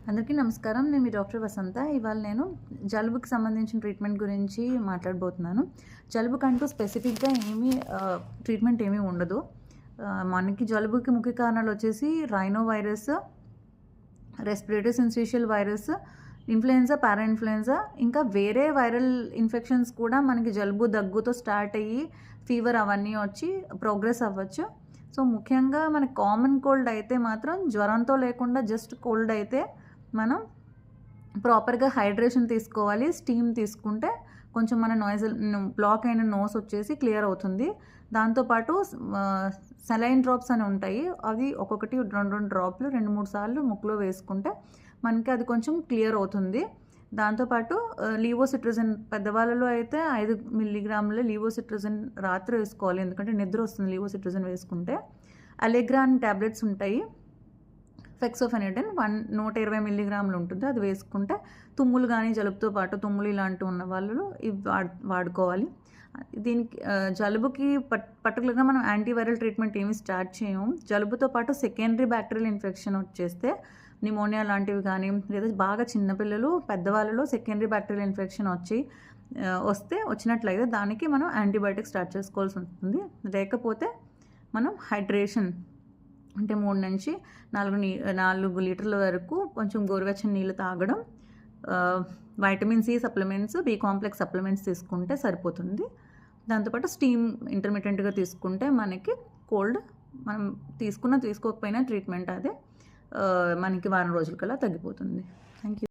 అందరికీ నమస్కారం. నేను మీ డాక్టర్ వసంత. ఇవాళ నేను జలుబుకి సంబంధించిన ట్రీట్మెంట్ గురించి మాట్లాడబోతున్నాను. జలుబుకంటూ స్పెసిఫిక్‌గా ట్రీట్మెంట్ ఏమీ ఉండదు. మనకి జలుబుకి ముఖ్య కారణాలు వచ్చేసి rhino virus, respiratory syncytial virus, influenza, para influenza, ఇంకా వేరే వైరల్ ఇన్ఫెక్షన్స్ కూడా మనకి జలుబు, దగ్గుతో స్టార్ట్ అయ్యి ఫీవర్ అవన్నీ వచ్చి ప్రోగ్రెస్ అవ్వచ్చు. సో, ముఖ్యంగా మనకి కామన్ కోల్డ్ అయితే మాత్రం జ్వరంతో లేకుండా జస్ట్ కోల్డ్ అయితే మనం ప్రాపర్గా హైడ్రేషన్ తీసుకోవాలి. స్టీమ్ తీసుకుంటే కొంచెం మన బ్లాక్ అయిన నోస్ వచ్చేసి క్లియర్ అవుతుంది. దాంతోపాటు సెలైన్ డ్రాప్స్ అని ఉంటాయి. అవి ఒక్కొక్కటి 2 డ్రాప్లు 2-3 సార్లు ముక్కులో వేసుకుంటే మనకి అది కొంచెం క్లియర్ అవుతుంది. దాంతోపాటు లీవోసిట్రజిన్ పెద్దవాళ్ళలో అయితే 5 మిల్లీగ్రాముల లీవోసిట్రజిన్ రాత్రి వేసుకోవాలి, ఎందుకంటే నిద్ర వస్తుంది లీవోసిట్రజిన్ వేసుకుంటే. అలెగ్రా అని ట్యాబ్లెట్స్ ఉంటాయి. ఫెక్సోఫెనడిన్ 120 మిల్లీగ్రాములు ఉంటుంది, అది వేసుకుంటే తుమ్ములు కానీ జలుబుతో పాటు తుమ్ములు ఇలాంటివి ఉన్న వాళ్ళు ఇవి వాడుకోవాలి. దీనికి జలుబుకి పర్టికులర్గా మనం యాంటీవైరల్ ట్రీట్మెంట్ ఏమి స్టార్ట్ చేయము. జలుబుతో పాటు సెకండరీ బ్యాక్టీరియల్ ఇన్ఫెక్షన్ వచ్చేస్తే నిమోనియా లాంటివి కానీ, లేదా బాగా చిన్నపిల్లలు పెద్దవాళ్ళలో సెకండరీ బ్యాక్టీరియల్ ఇన్ఫెక్షన్ వచ్చినట్లయితే దానికి మనం యాంటీబయాటిక్ స్టార్ట్ చేసుకోవాల్సి ఉంటుంది. లేకపోతే మనం హైడ్రేషన్ అంటే 3 నుంచి 4 లీటర్ల వరకు కొంచెం గోరువెచ్చని నీళ్ళు తాగడం, vitamin C supplements, B complex supplements తీసుకుంటే సరిపోతుంది. దాంతోపాటు స్టీమ్ ఇంటర్మీడియట్గా తీసుకుంటే మనకి కోల్డ్ మనం తీసుకోకపోయినా ట్రీట్మెంట్ అదే మనకి వారం రోజుల కల్లా తగ్గిపోతుంది. Thank you.